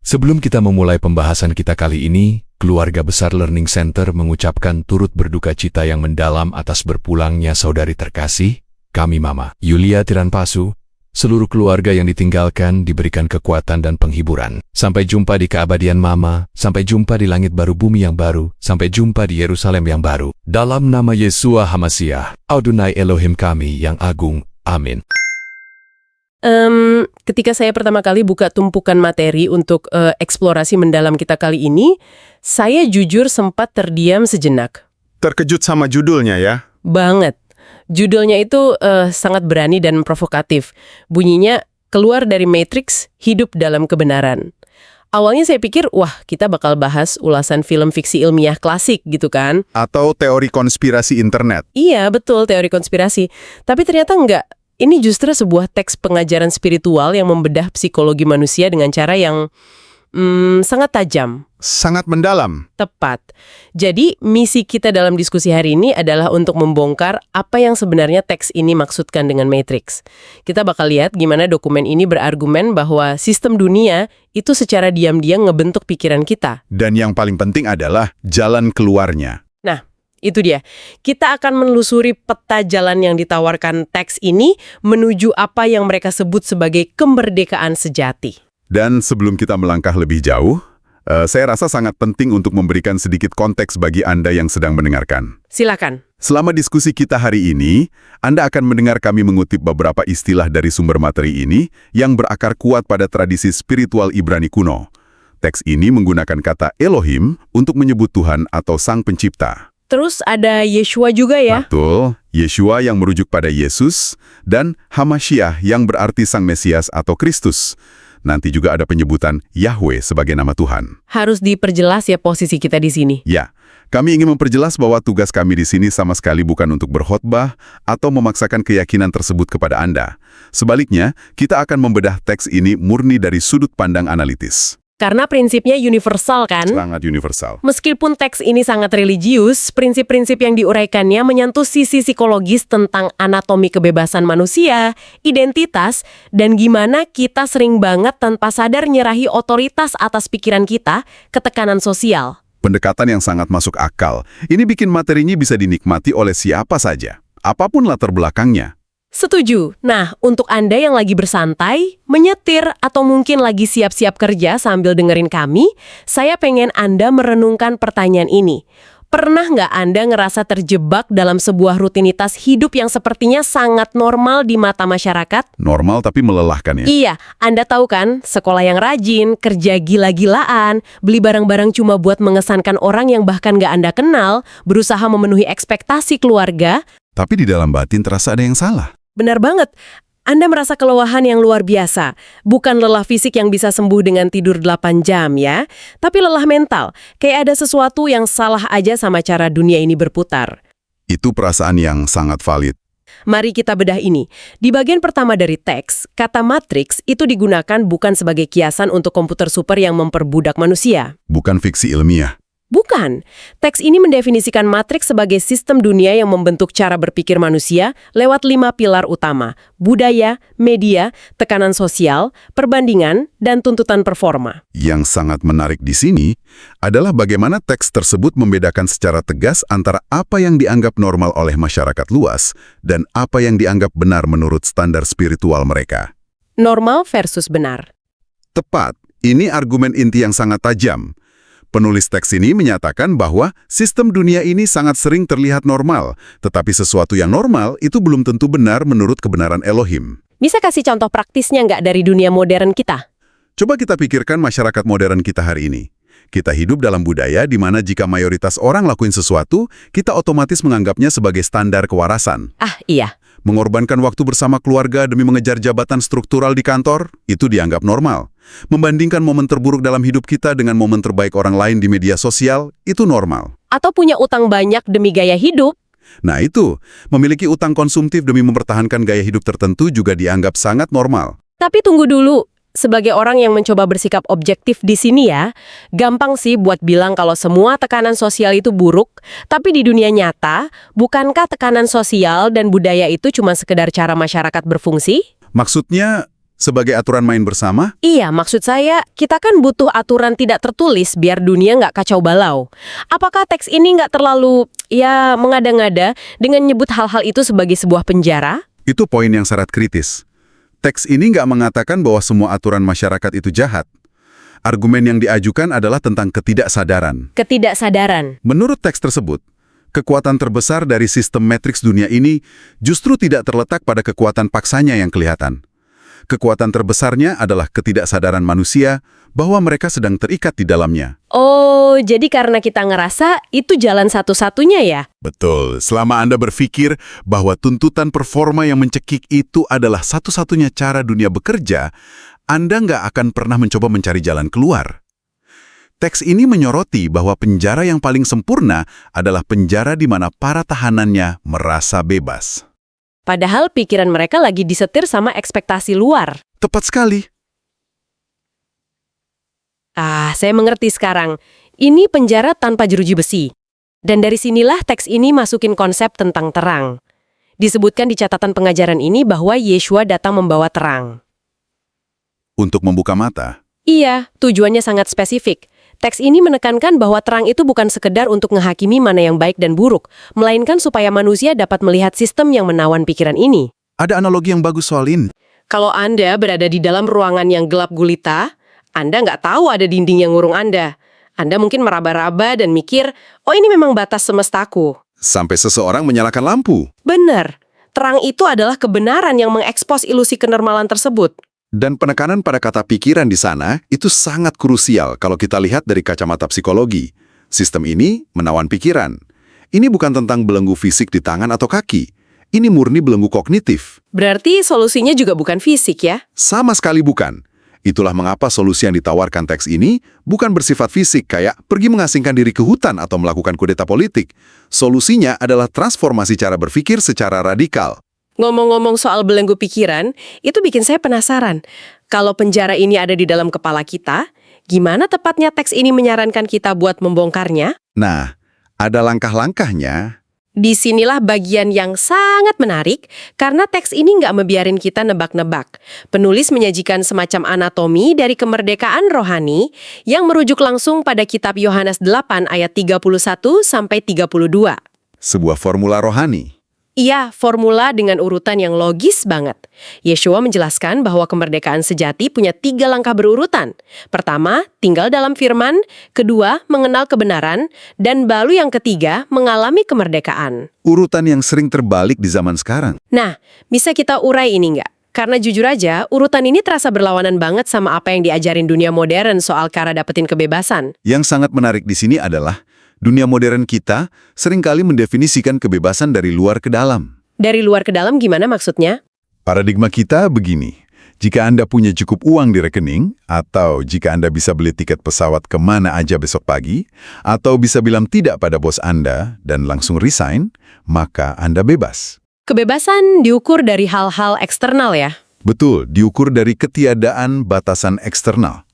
Sebelum kita memulai pembahasan kita kali ini, Keluarga Besar Learning Center mengucapkan turut berduka cita yang mendalam atas berpulangnya saudari terkasih, kami Mama Yulia Tiranpasu. Seluruh keluarga yang ditinggalkan diberikan kekuatan dan penghiburan. Sampai jumpa di keabadian Mama, sampai jumpa di langit baru bumi yang baru, sampai jumpa di Yerusalem yang baru. Dalam nama Yesua Hamasiah, Adonai Elohim kami yang agung. Amin. Ketika saya pertama kali buka tumpukan materi untuk eksplorasi mendalam kita kali ini, saya jujur sempat terdiam sejenak. Terkejut sama judulnya ya? Banget. Judulnya itu sangat berani dan provokatif. Bunyinya, keluar dari Matrix, hidup dalam kebenaran. Awalnya saya pikir, wah kita bakal bahas ulasan film fiksi ilmiah klasik gitu kan. Atau teori konspirasi internet? Iya, betul, teori konspirasi. Tapi ternyata enggak. Ini justru sebuah teks pengajaran spiritual yang membedah psikologi manusia dengan cara yang sangat tajam. Sangat mendalam. Tepat. Jadi, misi kita dalam diskusi hari ini adalah untuk membongkar apa yang sebenarnya teks ini maksudkan dengan Matrix. Kita bakal lihat gimana dokumen ini berargumen bahwa sistem dunia itu secara diam-diam ngebentuk pikiran kita. Dan yang paling penting adalah jalan keluarnya. Nah, itu dia. Kita akan menelusuri peta jalan yang ditawarkan teks ini menuju apa yang mereka sebut sebagai kemerdekaan sejati. Dan sebelum kita melangkah lebih jauh, saya rasa sangat penting untuk memberikan sedikit konteks bagi Anda yang sedang mendengarkan. Silakan. Selama diskusi kita hari ini, Anda akan mendengar kami mengutip beberapa istilah dari sumber materi ini yang berakar kuat pada tradisi spiritual Ibrani kuno. Teks ini menggunakan kata Elohim untuk menyebut Tuhan atau Sang Pencipta. Terus ada Yeshua juga ya? Betul, Yeshua yang merujuk pada Yesus, dan Hamashiach yang berarti Sang Mesias atau Kristus. Nanti juga ada penyebutan Yahweh sebagai nama Tuhan. Harus diperjelas ya posisi kita di sini. Ya, kami ingin memperjelas bahwa tugas kami di sini sama sekali bukan untuk berkhotbah atau memaksakan keyakinan tersebut kepada Anda. Sebaliknya, kita akan membedah teks ini murni dari sudut pandang analitis. Karena prinsipnya universal kan? Sangat universal. Meskipun teks ini sangat religius, prinsip-prinsip yang diuraikannya menyentuh sisi psikologis tentang anatomi kebebasan manusia, identitas, dan gimana kita sering banget tanpa sadar nyerahi otoritas atas pikiran kita ke tekanan sosial. Pendekatan yang sangat masuk akal. Ini bikin materinya bisa dinikmati oleh siapa saja, apapun latar belakangnya. Setuju. Nah, untuk Anda yang lagi bersantai, menyetir, atau mungkin lagi siap-siap kerja sambil dengerin kami, saya pengen Anda merenungkan pertanyaan ini. Pernah nggak Anda ngerasa terjebak dalam sebuah rutinitas hidup yang sepertinya sangat normal di mata masyarakat? Normal tapi melelahkan ya? Iya, Anda tahu kan, sekolah yang rajin, kerja gila-gilaan, beli barang-barang cuma buat mengesankan orang yang bahkan nggak Anda kenal, berusaha memenuhi ekspektasi keluarga. Tapi di dalam batin terasa ada yang salah. Benar banget. Anda merasa kelelahan yang luar biasa. Bukan lelah fisik yang bisa sembuh dengan tidur 8 jam ya, tapi lelah mental. Kayak ada sesuatu yang salah aja sama cara dunia ini berputar. Itu perasaan yang sangat valid. Mari kita bedah ini. Di bagian pertama dari teks, kata matriks itu digunakan bukan sebagai kiasan untuk komputer super yang memperbudak manusia. Bukan fiksi ilmiah. Bukan. Teks ini mendefinisikan matriks sebagai sistem dunia yang membentuk cara berpikir manusia lewat 5 pilar utama: budaya, media, tekanan sosial, perbandingan, dan tuntutan performa. Yang sangat menarik di sini adalah bagaimana teks tersebut membedakan secara tegas antara apa yang dianggap normal oleh masyarakat luas dan apa yang dianggap benar menurut standar spiritual mereka. Normal versus benar. Tepat, ini argumen inti yang sangat tajam. Penulis teks ini menyatakan bahwa sistem dunia ini sangat sering terlihat normal, tetapi sesuatu yang normal itu belum tentu benar menurut kebenaran Elohim. Bisa kasih contoh praktisnya nggak dari dunia modern kita? Coba kita pikirkan masyarakat modern kita hari ini. Kita hidup dalam budaya di mana jika mayoritas orang lakuin sesuatu, kita otomatis menganggapnya sebagai standar kewarasan. Ah, iya. Mengorbankan waktu bersama keluarga demi mengejar jabatan struktural di kantor, itu dianggap normal. Membandingkan momen terburuk dalam hidup kita dengan momen terbaik orang lain di media sosial, itu normal. Atau punya utang banyak demi gaya hidup. Nah itu, memiliki utang konsumtif demi mempertahankan gaya hidup tertentu juga dianggap sangat normal. Tapi tunggu dulu. Sebagai orang yang mencoba bersikap objektif di sini ya, gampang sih buat bilang kalau semua tekanan sosial itu buruk, tapi di dunia nyata, bukankah tekanan sosial dan budaya itu cuma sekedar cara masyarakat berfungsi? Maksudnya, Sebagai aturan main bersama? Iya, maksud saya, kita kan butuh aturan tidak tertulis biar dunia nggak kacau balau. Apakah teks ini nggak terlalu, mengada-ngada dengan nyebut hal-hal itu sebagai sebuah penjara? Itu poin yang syarat kritis. Teks ini nggak mengatakan bahwa semua aturan masyarakat itu jahat. Argumen yang diajukan adalah tentang ketidaksadaran. Ketidaksadaran. Menurut teks tersebut, kekuatan terbesar dari sistem matriks dunia ini justru tidak terletak pada kekuatan paksanya yang kelihatan. Kekuatan terbesarnya adalah ketidaksadaran manusia bahwa mereka sedang terikat di dalamnya. Oh, jadi karena kita ngerasa itu jalan satu-satunya ya? Betul, selama Anda berpikir bahwa tuntutan performa yang mencekik itu adalah satu-satunya cara dunia bekerja, Anda nggak akan pernah mencoba mencari jalan keluar. Teks ini menyoroti bahwa penjara yang paling sempurna adalah penjara di mana para tahanannya merasa bebas. Padahal pikiran mereka lagi disetir sama ekspektasi luar. Tepat sekali. Saya mengerti sekarang. Ini penjara tanpa jeruji besi. Dan dari sinilah teks ini masukin konsep tentang terang. Disebutkan di catatan pengajaran ini bahwa Yeshua datang membawa terang. Untuk membuka mata. Iya, tujuannya sangat spesifik. Teks ini menekankan bahwa terang itu bukan sekedar untuk menghakimi mana yang baik dan buruk, melainkan supaya manusia dapat melihat sistem yang menawan pikiran ini. Ada analogi yang bagus soal ini. Kalau Anda berada di dalam ruangan yang gelap gulita, Anda nggak tahu ada dinding yang ngurung Anda. Anda mungkin meraba-raba dan mikir, oh ini memang batas semestaku. Sampai seseorang menyalakan lampu. Benar, terang itu adalah kebenaran yang mengekspos ilusi kenormalan tersebut. Dan penekanan pada kata pikiran di sana itu sangat krusial kalau kita lihat dari kacamata psikologi. Sistem ini menawan pikiran. Ini bukan tentang belenggu fisik di tangan atau kaki. Ini murni belenggu kognitif. Berarti solusinya juga bukan fisik ya? Sama sekali bukan. Itulah mengapa solusi yang ditawarkan teks ini bukan bersifat fisik kayak pergi mengasingkan diri ke hutan atau melakukan kudeta politik. Solusinya adalah transformasi cara berpikir secara radikal. Ngomong-ngomong soal belenggu pikiran, itu bikin saya penasaran. Kalau penjara ini ada di dalam kepala kita, gimana tepatnya teks ini menyarankan kita buat membongkarnya? Nah, ada langkah-langkahnya. Disinilah bagian yang sangat menarik, karena teks ini nggak membiarin kita nebak-nebak. Penulis menyajikan semacam anatomi dari kemerdekaan rohani yang merujuk langsung pada kitab Yohanes 8 ayat 31-32. Sebuah formula rohani. Iya, formula dengan urutan yang logis banget. Yeshua menjelaskan bahwa kemerdekaan sejati punya 3 langkah berurutan. Pertama, tinggal dalam firman. Kedua, mengenal kebenaran. Dan baru yang ketiga, mengalami kemerdekaan. Urutan yang sering terbalik di zaman sekarang. Nah, bisa kita urai ini nggak? Karena jujur aja, urutan ini terasa berlawanan banget sama apa yang diajarin dunia modern soal cara dapetin kebebasan. Yang sangat menarik di sini adalah dunia modern kita seringkali mendefinisikan kebebasan dari luar ke dalam. Dari luar ke dalam gimana maksudnya? Paradigma kita begini, jika Anda punya cukup uang di rekening, atau jika Anda bisa beli tiket pesawat kemana aja besok pagi, atau bisa bilang tidak pada bos Anda dan langsung resign, maka Anda bebas. Kebebasan diukur dari hal-hal eksternal ya? Betul, diukur dari ketiadaan batasan eksternal.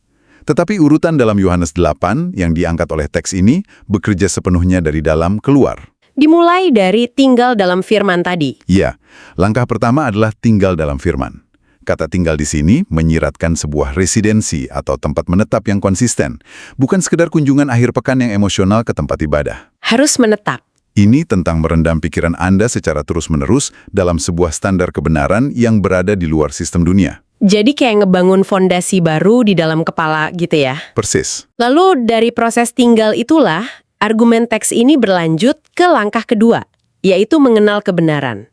Tetapi urutan dalam Yohanes 8 yang diangkat oleh teks ini bekerja sepenuhnya dari dalam keluar. Dimulai dari tinggal dalam firman tadi. Ya, langkah pertama adalah tinggal dalam firman. Kata tinggal di sini menyiratkan sebuah residensi atau tempat menetap yang konsisten, bukan sekedar kunjungan akhir pekan yang emosional ke tempat ibadah. Harus menetap. Ini tentang merendam pikiran Anda secara terus-menerus dalam sebuah standar kebenaran yang berada di luar sistem dunia. Jadi kayak ngebangun fondasi baru di dalam kepala gitu ya? Persis. Lalu dari proses tinggal itulah, argumen teks ini berlanjut ke langkah kedua, yaitu mengenal kebenaran.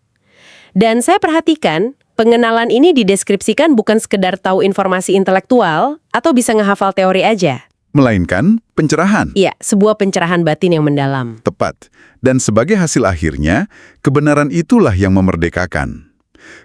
Dan saya perhatikan, pengenalan ini dideskripsikan bukan sekedar tahu informasi intelektual atau bisa ngehafal teori aja. Melainkan pencerahan. Iya, sebuah pencerahan batin yang mendalam. Tepat. Dan sebagai hasil akhirnya, kebenaran itulah yang memerdekakan.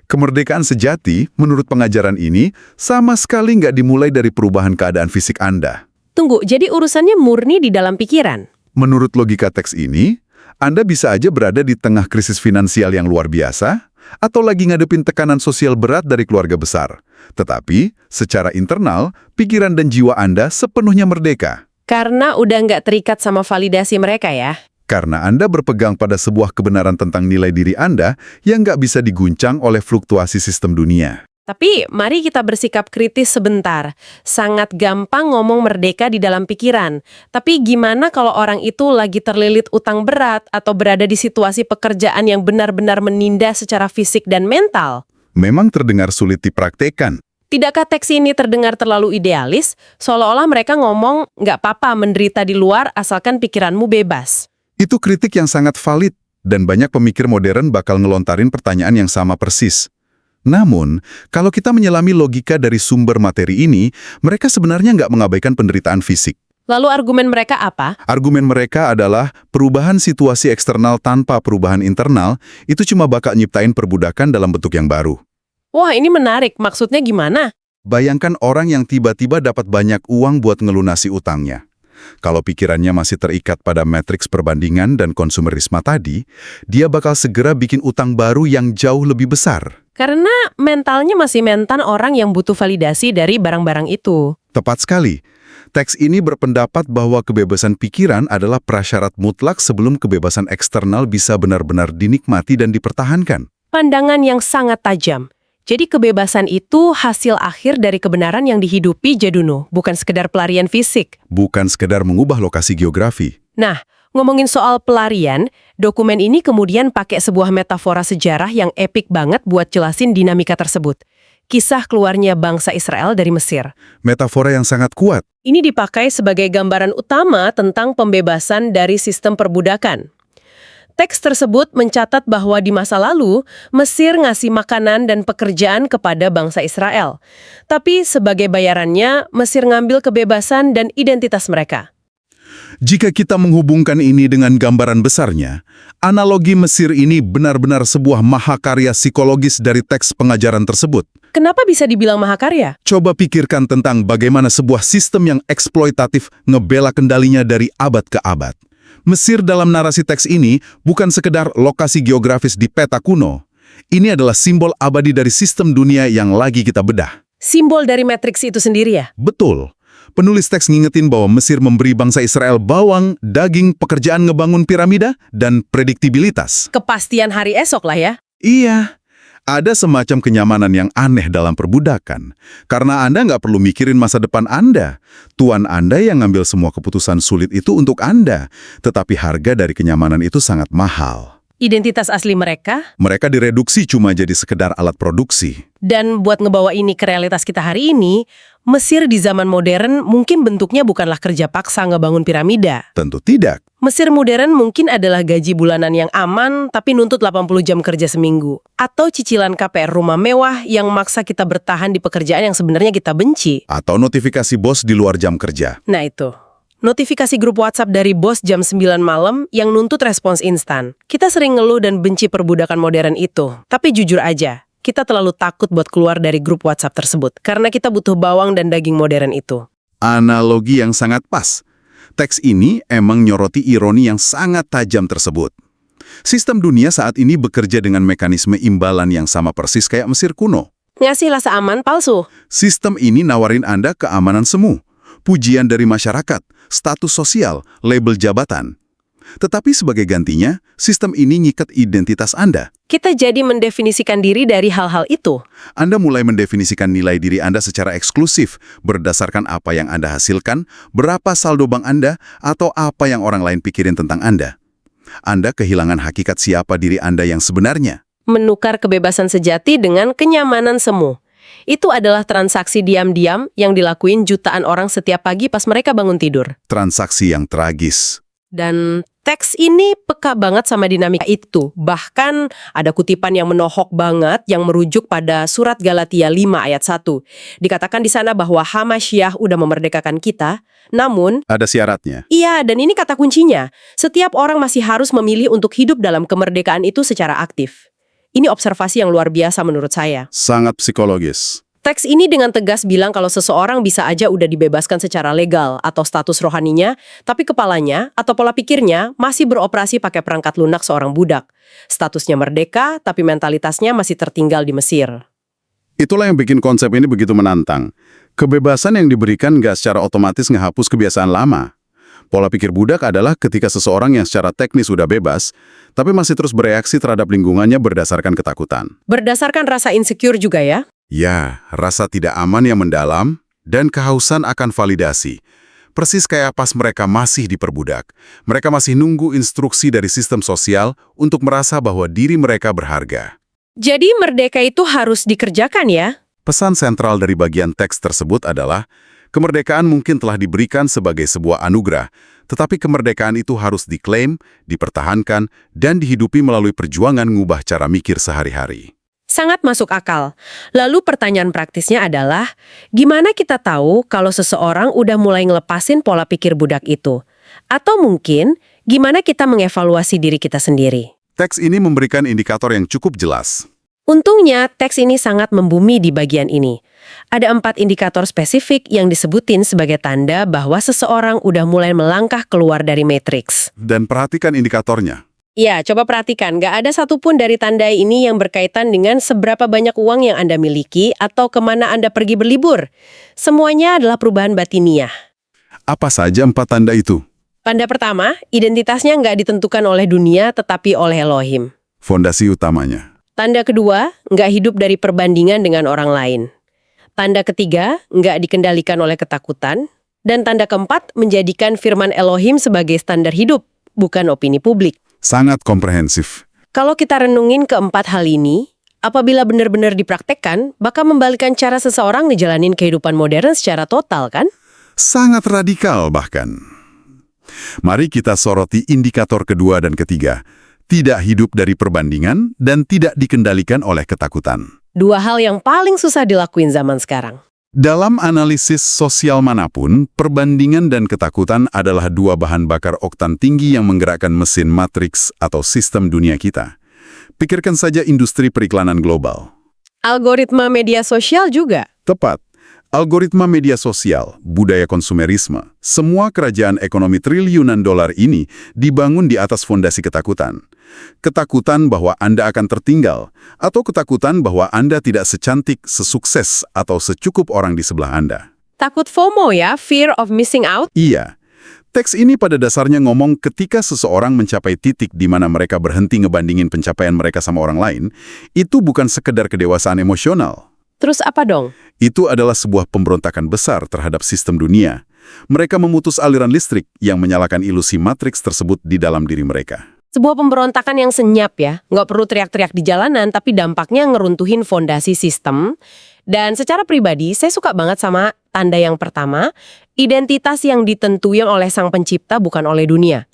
Kemerdekaan sejati, menurut pengajaran ini, sama sekali nggak dimulai dari perubahan keadaan fisik Anda. Tunggu, jadi urusannya murni di dalam pikiran? Menurut logika teks ini, Anda bisa aja berada di tengah krisis finansial yang luar biasa, atau lagi ngadepin tekanan sosial berat dari keluarga besar. Tetapi, secara internal, pikiran dan jiwa Anda sepenuhnya merdeka. Karena udah nggak terikat sama validasi mereka ya? Karena Anda berpegang pada sebuah kebenaran tentang nilai diri Anda yang nggak bisa diguncang oleh fluktuasi sistem dunia. Tapi mari kita bersikap kritis sebentar. Sangat gampang ngomong merdeka di dalam pikiran. Tapi gimana kalau orang itu lagi terlilit utang berat atau berada di situasi pekerjaan yang benar-benar menindas secara fisik dan mental? Memang terdengar sulit dipraktekkan. Tidakkah teks ini terdengar terlalu idealis? Seolah-olah mereka ngomong nggak apa-apa menderita di luar asalkan pikiranmu bebas. Itu kritik yang sangat valid, dan banyak pemikir modern bakal ngelontarin pertanyaan yang sama persis. Namun, kalau kita menyelami logika dari sumber materi ini, mereka sebenarnya nggak mengabaikan penderitaan fisik. Lalu argumen mereka apa? Argumen mereka adalah perubahan situasi eksternal tanpa perubahan internal itu cuma bakal nyiptain perbudakan dalam bentuk yang baru. Wah, ini menarik. Maksudnya gimana? Bayangkan orang yang tiba-tiba dapat banyak uang buat ngelunasi utangnya. Kalau pikirannya masih terikat pada matriks perbandingan dan konsumerisme tadi, dia bakal segera bikin utang baru yang jauh lebih besar. Karena mentalnya masih mentan orang yang butuh validasi dari barang-barang itu. Tepat sekali. Teks ini berpendapat bahwa kebebasan pikiran adalah prasyarat mutlak sebelum kebebasan eksternal bisa benar-benar dinikmati dan dipertahankan. Pandangan yang sangat tajam. Jadi kebebasan itu hasil akhir dari kebenaran yang dihidupi Jeduno, bukan sekedar pelarian fisik. Bukan sekedar mengubah lokasi geografi. Nah, ngomongin soal pelarian, dokumen ini kemudian pakai sebuah metafora sejarah yang epik banget buat jelasin dinamika tersebut. Kisah keluarnya bangsa Israel dari Mesir. Metafora yang sangat kuat. Ini dipakai sebagai gambaran utama tentang pembebasan dari sistem perbudakan. Teks tersebut mencatat bahwa di masa lalu, Mesir ngasih makanan dan pekerjaan kepada bangsa Israel. Tapi sebagai bayarannya, Mesir ngambil kebebasan dan identitas mereka. Jika kita menghubungkan ini dengan gambaran besarnya, analogi Mesir ini benar-benar sebuah mahakarya psikologis dari teks pengajaran tersebut. Kenapa bisa dibilang mahakarya? Coba pikirkan tentang bagaimana sebuah sistem yang eksploitatif ngebela kendalinya dari abad ke abad. Mesir dalam narasi teks ini bukan sekedar lokasi geografis di peta kuno. Ini adalah simbol abadi dari sistem dunia yang lagi kita bedah. Simbol dari matriks itu sendiri ya? Betul. Penulis teks ngingetin bahwa Mesir memberi bangsa Israel bawang, daging, pekerjaan ngebangun piramida, dan prediktibilitas. Kepastian hari esok lah ya? Iya. Ada semacam kenyamanan yang aneh dalam perbudakan. Karena Anda nggak perlu mikirin masa depan Anda. Tuan Anda yang ngambil semua keputusan sulit itu untuk Anda. Tetapi harga dari kenyamanan itu sangat mahal. Identitas asli mereka? Mereka direduksi cuma jadi sekedar alat produksi. Dan buat ngebawa ini ke realitas kita hari ini, Mesir di zaman modern mungkin bentuknya bukanlah kerja paksa ngebangun piramida. Tentu tidak. Mesir modern mungkin adalah gaji bulanan yang aman tapi nuntut 80 jam kerja seminggu. Atau cicilan KPR rumah mewah yang maksa kita bertahan di pekerjaan yang sebenarnya kita benci. Atau notifikasi bos di luar jam kerja. Nah itu. Notifikasi grup WhatsApp dari bos jam 9 malam yang nuntut respons instan. Kita sering ngeluh dan benci perbudakan modern itu. Tapi jujur aja, kita terlalu takut buat keluar dari grup WhatsApp tersebut. Karena kita butuh bawang dan daging modern itu. Analogi yang sangat pas. Teks ini emang nyoroti ironi yang sangat tajam tersebut. Sistem dunia saat ini bekerja dengan mekanisme imbalan yang sama persis kayak Mesir kuno. Ngasih rasa aman palsu. Sistem ini nawarin Anda keamanan semu, pujian dari masyarakat, status sosial, label jabatan. Tetapi sebagai gantinya, sistem ini nyikat identitas Anda. Kita jadi mendefinisikan diri dari hal-hal itu. Anda mulai mendefinisikan nilai diri Anda secara eksklusif, berdasarkan apa yang Anda hasilkan, berapa saldo bank Anda, atau apa yang orang lain pikirin tentang Anda. Anda kehilangan hakikat siapa diri Anda yang sebenarnya. Menukar kebebasan sejati dengan kenyamanan semu. Itu adalah transaksi diam-diam yang dilakuin jutaan orang setiap pagi pas mereka bangun tidur. Transaksi yang tragis. Dan teks ini peka banget sama dinamika itu. Bahkan ada kutipan yang menohok banget yang merujuk pada surat Galatia 5 ayat 1. Dikatakan di sana bahwa Hamasyiah udah memerdekakan kita, namun Ada syaratnya. iya, dan ini kata kuncinya. Setiap orang masih harus memilih untuk hidup dalam kemerdekaan itu secara aktif. Ini observasi yang luar biasa menurut saya. Sangat psikologis. Teks ini dengan tegas bilang kalau seseorang bisa aja udah dibebaskan secara legal atau status rohaninya, tapi kepalanya atau pola pikirnya masih beroperasi pakai perangkat lunak seorang budak. Statusnya merdeka, tapi mentalitasnya masih tertinggal di Mesir. Itulah yang bikin konsep ini begitu menantang. Kebebasan yang diberikan nggak secara otomatis ngehapus kebiasaan lama. Pola pikir budak adalah ketika seseorang yang secara teknis sudah bebas, tapi masih terus bereaksi terhadap lingkungannya berdasarkan ketakutan. Berdasarkan rasa insecure juga ya. Ya, rasa tidak aman yang mendalam dan kehausan akan validasi. Persis kayak pas mereka masih diperbudak. Mereka masih nunggu instruksi dari sistem sosial untuk merasa bahwa diri mereka berharga. Jadi merdeka itu harus dikerjakan ya? Pesan sentral dari bagian teks tersebut adalah, kemerdekaan mungkin telah diberikan sebagai sebuah anugerah, tetapi kemerdekaan itu harus diklaim, dipertahankan, dan dihidupi melalui perjuangan ngubah cara mikir sehari-hari. Sangat masuk akal. Lalu pertanyaan praktisnya adalah, gimana kita tahu kalau seseorang udah mulai ngelepasin pola pikir budak itu? Atau mungkin, gimana kita mengevaluasi diri kita sendiri? Teks ini memberikan indikator yang cukup jelas. Untungnya, teks ini sangat membumi di bagian ini. Ada 4 indikator spesifik yang disebutin sebagai tanda bahwa seseorang udah mulai melangkah keluar dari matriks. Dan perhatikan indikatornya. Ya, coba perhatikan, nggak ada satupun dari tanda ini yang berkaitan dengan seberapa banyak uang yang Anda miliki atau kemana Anda pergi berlibur. Semuanya adalah perubahan batiniah. Apa saja 4 tanda itu? Tanda pertama, identitasnya nggak ditentukan oleh dunia tetapi oleh Elohim. Fondasi utamanya. Tanda kedua, nggak hidup dari perbandingan dengan orang lain. Tanda ketiga, nggak dikendalikan oleh ketakutan. Dan tanda keempat, menjadikan firman Elohim sebagai standar hidup, bukan opini publik. Sangat komprehensif. Kalau kita renungin keempat hal ini, apabila benar-benar dipraktekkan, bakal membalikan cara seseorang ngejalanin kehidupan modern secara total, kan? Sangat radikal bahkan. Mari kita soroti indikator kedua dan ketiga. Tidak hidup dari perbandingan dan tidak dikendalikan oleh ketakutan. 2 hal yang paling susah dilakuin zaman sekarang. Dalam analisis sosial manapun, perbandingan dan ketakutan adalah 2 bahan bakar oktan tinggi yang menggerakkan mesin matriks atau sistem dunia kita. Pikirkan saja industri periklanan global. Algoritma media sosial juga. Tepat. Algoritma media sosial, budaya konsumerisme, semua kerajaan ekonomi triliunan dolar ini dibangun di atas fondasi ketakutan. Ketakutan bahwa Anda akan tertinggal, atau ketakutan bahwa Anda tidak secantik, sesukses, atau secukup orang di sebelah Anda. Takut FOMO ya, fear of missing out. Iya. Teks ini pada dasarnya ngomong ketika seseorang mencapai titik di mana mereka berhenti ngebandingin pencapaian mereka sama orang lain, itu bukan sekedar kedewasaan emosional. Terus apa dong? Itu adalah sebuah pemberontakan besar terhadap sistem dunia. Mereka memutus aliran listrik yang menyalakan ilusi matriks tersebut di dalam diri mereka. Sebuah pemberontakan yang senyap ya. Nggak perlu teriak-teriak di jalanan, tapi dampaknya ngeruntuhin fondasi sistem. Dan secara pribadi, saya suka banget sama tanda yang pertama, identitas yang ditentuin oleh sang pencipta bukan oleh dunia.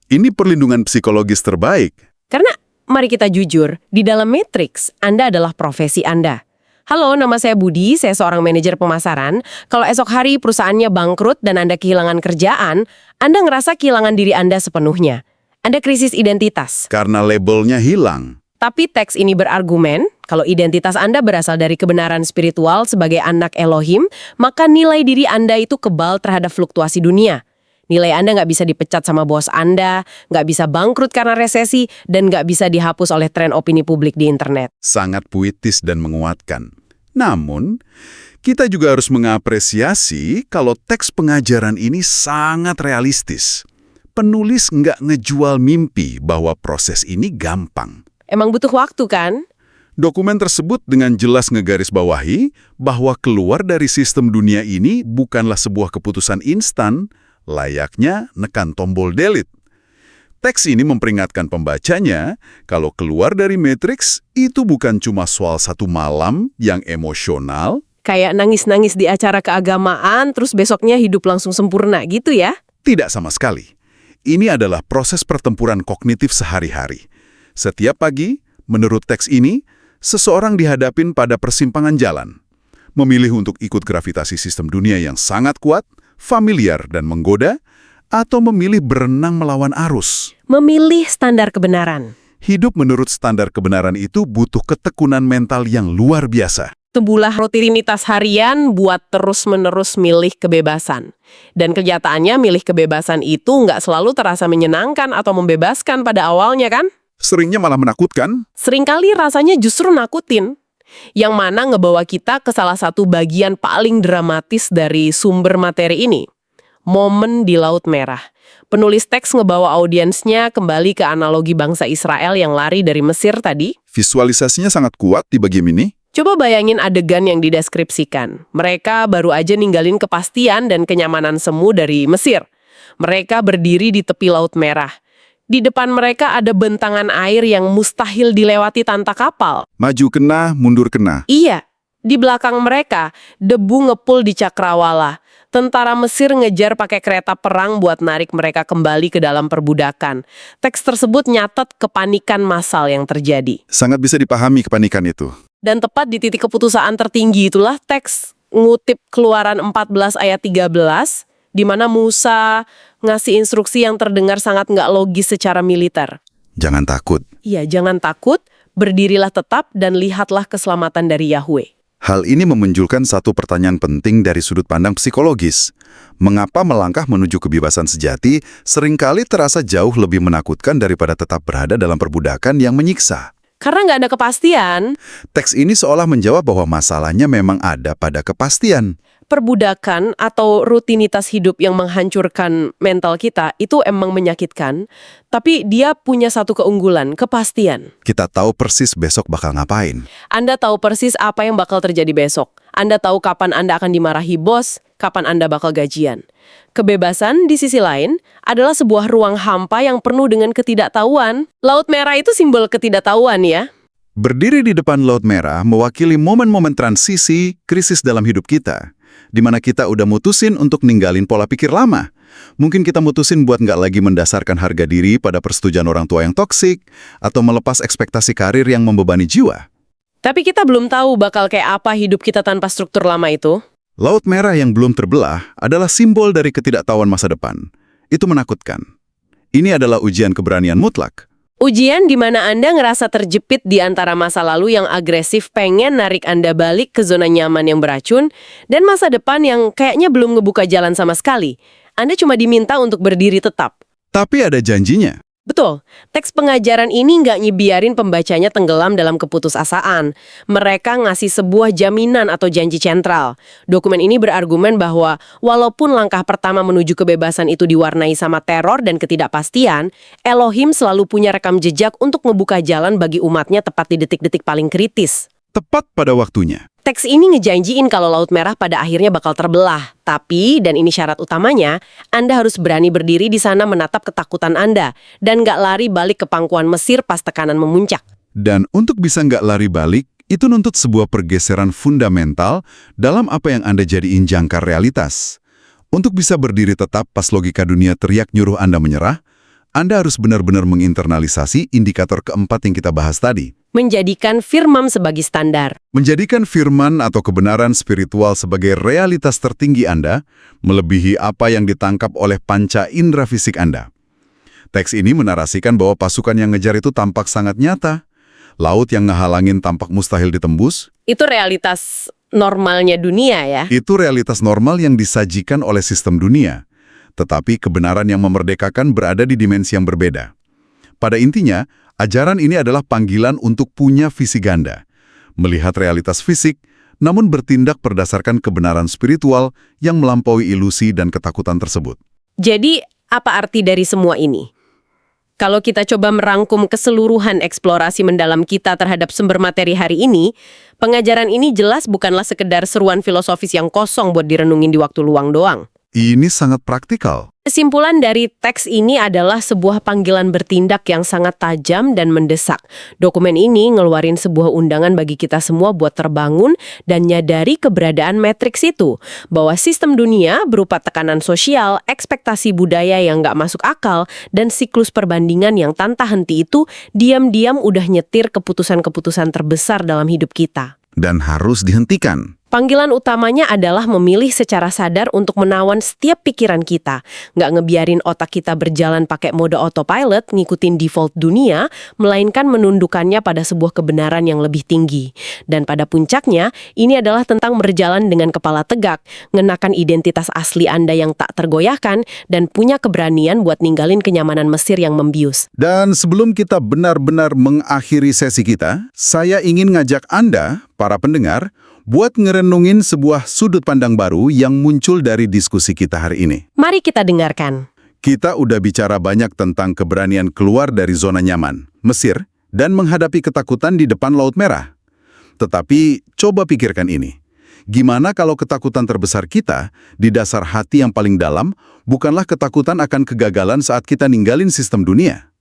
Ini perlindungan psikologis terbaik. Karena, mari kita jujur, di dalam matriks, Anda adalah profesi Anda. Halo, nama saya Budi, saya seorang manajer pemasaran. Kalau esok hari perusahaannya bangkrut dan Anda kehilangan kerjaan, Anda ngerasa kehilangan diri Anda sepenuhnya. Anda krisis identitas. Karena labelnya hilang. Tapi teks ini berargumen, kalau identitas Anda berasal dari kebenaran spiritual sebagai anak Elohim, maka nilai diri Anda itu kebal terhadap fluktuasi dunia. Nilai Anda nggak bisa dipecat sama bos Anda, nggak bisa bangkrut karena resesi, dan nggak bisa dihapus oleh tren opini publik di internet. Sangat puitis dan menguatkan. Namun, kita juga harus mengapresiasi kalau teks pengajaran ini sangat realistis. Penulis nggak ngejual mimpi bahwa proses ini gampang. Emang butuh waktu kan? Dokumen tersebut dengan jelas ngegarisbawahi bahwa keluar dari sistem dunia ini bukanlah sebuah keputusan instan, layaknya nekan tombol delete. Teks ini memperingatkan pembacanya kalau keluar dari matriks itu bukan cuma soal satu malam yang emosional. Kayak nangis-nangis di acara keagamaan, terus besoknya hidup langsung sempurna gitu ya? Tidak sama sekali. Ini adalah proses pertempuran kognitif sehari-hari. Setiap pagi, menurut teks ini, seseorang dihadapin pada persimpangan jalan. Memilih untuk ikut gravitasi sistem dunia yang sangat kuat, familiar dan menggoda, atau memilih berenang melawan arus. Memilih standar kebenaran. Hidup menurut standar kebenaran itu butuh ketekunan mental yang luar biasa. Sebuah rutinitas harian buat terus-menerus milih kebebasan. Dan kenyataannya milih kebebasan itu nggak selalu terasa menyenangkan atau membebaskan pada awalnya kan? Seringnya malah menakutkan. Seringkali rasanya justru nakutin. Yang mana ngebawa kita ke salah satu bagian paling dramatis dari sumber materi ini. Momen di Laut Merah. Penulis teks ngebawa audiensnya kembali ke analogi bangsa Israel yang lari dari Mesir tadi. Visualisasinya sangat kuat di bagian ini. Coba bayangin adegan yang dideskripsikan. Mereka baru aja ninggalin kepastian dan kenyamanan semu dari Mesir. Mereka berdiri di tepi Laut Merah. Di depan mereka ada bentangan air yang mustahil dilewati tanpa kapal. Maju kena, mundur kena. Iya, di belakang mereka, debu ngepul di cakrawala. Tentara Mesir ngejar pakai kereta perang buat narik mereka kembali ke dalam perbudakan. Teks tersebut nyatet kepanikan massal yang terjadi. Sangat bisa dipahami kepanikan itu. Dan tepat di titik keputusaan tertinggi itulah teks ngutip Keluaran 14 ayat 13, di mana Musa ngasih instruksi yang terdengar sangat nggak logis secara militer. Jangan takut. Iya, jangan takut, berdirilah tetap dan lihatlah keselamatan dari Yahweh. Hal ini memunculkan satu pertanyaan penting dari sudut pandang psikologis. Mengapa melangkah menuju kebebasan sejati seringkali terasa jauh lebih menakutkan daripada tetap berada dalam perbudakan yang menyiksa? Karena nggak ada kepastian. Teks ini seolah menjawab bahwa masalahnya memang ada pada kepastian. Perbudakan atau rutinitas hidup yang menghancurkan mental kita itu emang menyakitkan, tapi dia punya satu keunggulan, kepastian. Kita tahu persis besok bakal ngapain. Anda tahu persis apa yang bakal terjadi besok. Anda tahu kapan Anda akan dimarahi bos, kapan Anda bakal gajian. Kebebasan, di sisi lain, adalah sebuah ruang hampa yang penuh dengan ketidaktahuan. Laut Merah itu simbol ketidaktahuan ya. Berdiri di depan Laut Merah mewakili momen-momen transisi, krisis dalam hidup kita. Di mana kita udah mutusin untuk ninggalin pola pikir lama. Mungkin kita mutusin buat nggak lagi mendasarkan harga diri pada persetujuan orang tua yang toksik, atau melepas ekspektasi karir yang membebani jiwa. Tapi kita belum tahu bakal kayak apa hidup kita tanpa struktur lama itu. Laut Merah yang belum terbelah adalah simbol dari ketidaktahuan masa depan. Itu menakutkan. Ini adalah ujian keberanian mutlak. Ujian di mana Anda ngerasa terjepit di antara masa lalu yang agresif pengen narik Anda balik ke zona nyaman yang beracun, dan masa depan yang kayaknya belum ngebuka jalan sama sekali. Anda cuma diminta untuk berdiri tetap. Tapi ada janjinya. Betul, teks pengajaran ini nggak ngebiarin pembacanya tenggelam dalam keputusasaan. Mereka ngasih sebuah jaminan atau janji sentral. Dokumen ini berargumen bahwa walaupun langkah pertama menuju kebebasan itu diwarnai sama teror dan ketidakpastian, Elohim selalu punya rekam jejak untuk ngebuka jalan bagi umatnya tepat di detik-detik paling kritis. Tepat pada waktunya. Teks ini ngejanjiin kalau Laut Merah pada akhirnya bakal terbelah. Tapi, dan ini syarat utamanya, Anda harus berani berdiri di sana menatap ketakutan Anda dan nggak lari balik ke pangkuan Mesir pas tekanan memuncak. Dan untuk bisa nggak lari balik, itu nuntut sebuah pergeseran fundamental dalam apa yang Anda jadiin jangkar realitas. Untuk bisa berdiri tetap pas logika dunia teriak nyuruh Anda menyerah, Anda harus benar-benar menginternalisasi indikator keempat yang kita bahas tadi. Menjadikan firman sebagai standar. Menjadikan firman atau kebenaran spiritual sebagai realitas tertinggi Anda, melebihi apa yang ditangkap oleh panca indera fisik Anda. Teks ini menarasikan bahwa pasukan yang ngejar itu tampak sangat nyata. Laut yang ngehalangin tampak mustahil ditembus. Itu realitas normalnya dunia ya. Itu realitas normal yang disajikan oleh sistem dunia. Tetapi kebenaran yang memerdekakan berada di dimensi yang berbeda. Pada intinya, ajaran ini adalah panggilan untuk punya visi ganda. Melihat realitas fisik, namun bertindak berdasarkan kebenaran spiritual yang melampaui ilusi dan ketakutan tersebut. Jadi, apa arti dari semua ini? Kalau kita coba merangkum keseluruhan eksplorasi mendalam kita terhadap sumber materi hari ini, pengajaran ini jelas bukanlah sekedar seruan filosofis yang kosong buat direnungin di waktu luang doang. Ini sangat praktikal. Kesimpulan dari teks ini adalah sebuah panggilan bertindak yang sangat tajam dan mendesak. Dokumen ini ngeluarin sebuah undangan bagi kita semua buat terbangun dan nyadari keberadaan matriks itu. Bahwa sistem dunia berupa tekanan sosial, ekspektasi budaya yang nggak masuk akal, dan siklus perbandingan yang tanpa henti itu diam-diam udah nyetir keputusan-keputusan terbesar dalam hidup kita. Dan harus dihentikan. Panggilan utamanya adalah memilih secara sadar untuk menawan setiap pikiran kita. Nggak ngebiarin otak kita berjalan pakai mode autopilot, ngikutin default dunia, melainkan menundukkannya pada sebuah kebenaran yang lebih tinggi. Dan pada puncaknya, ini adalah tentang berjalan dengan kepala tegak, ngenakan identitas asli Anda yang tak tergoyahkan, dan punya keberanian buat ninggalin kenyamanan Mesir yang membius. Dan sebelum kita benar-benar mengakhiri sesi kita, saya ingin ngajak Anda, para pendengar, buat ngerenungin sebuah sudut pandang baru yang muncul dari diskusi kita hari ini. Mari kita dengarkan. Kita udah bicara banyak tentang keberanian keluar dari zona nyaman, Mesir, dan menghadapi ketakutan di depan Laut Merah. Tetapi coba pikirkan ini. Gimana kalau ketakutan terbesar kita di dasar hati yang paling dalam bukanlah ketakutan akan kegagalan saat kita ninggalin sistem dunia?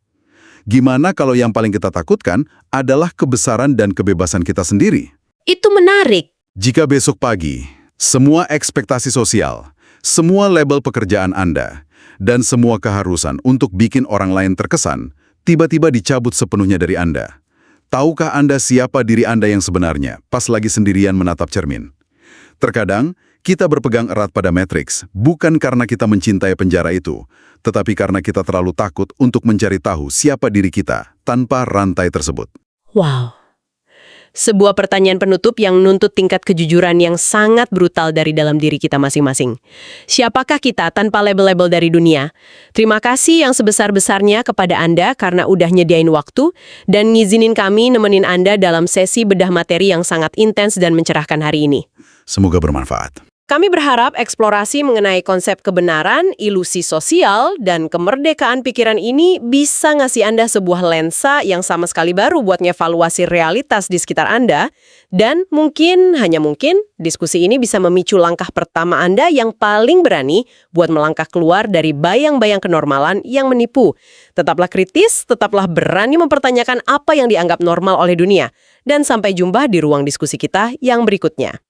Gimana kalau yang paling kita takutkan adalah kebesaran dan kebebasan kita sendiri? Itu menarik. Jika besok pagi, semua ekspektasi sosial, semua label pekerjaan Anda, dan semua keharusan untuk bikin orang lain terkesan, tiba-tiba dicabut sepenuhnya dari Anda. Tahukah Anda siapa diri Anda yang sebenarnya pas lagi sendirian menatap cermin? Terkadang, kita berpegang erat pada matriks, bukan karena kita mencintai penjara itu, tetapi karena kita terlalu takut untuk mencari tahu siapa diri kita tanpa rantai tersebut. Wow. Sebuah pertanyaan penutup yang nuntut tingkat kejujuran yang sangat brutal dari dalam diri kita masing-masing. Siapakah kita tanpa label-label dari dunia? Terima kasih yang sebesar-besarnya kepada Anda karena udah nyediain waktu dan ngizinin kami nemenin Anda dalam sesi bedah materi yang sangat intens dan mencerahkan hari ini. Semoga bermanfaat. Kami berharap eksplorasi mengenai konsep kebenaran, ilusi sosial, dan kemerdekaan pikiran ini bisa ngasih Anda sebuah lensa yang sama sekali baru buat ngevaluasi realitas di sekitar Anda. Dan mungkin, hanya mungkin, diskusi ini bisa memicu langkah pertama Anda yang paling berani buat melangkah keluar dari bayang-bayang kenormalan yang menipu. Tetaplah kritis, tetaplah berani mempertanyakan apa yang dianggap normal oleh dunia. Dan sampai jumpa di ruang diskusi kita yang berikutnya.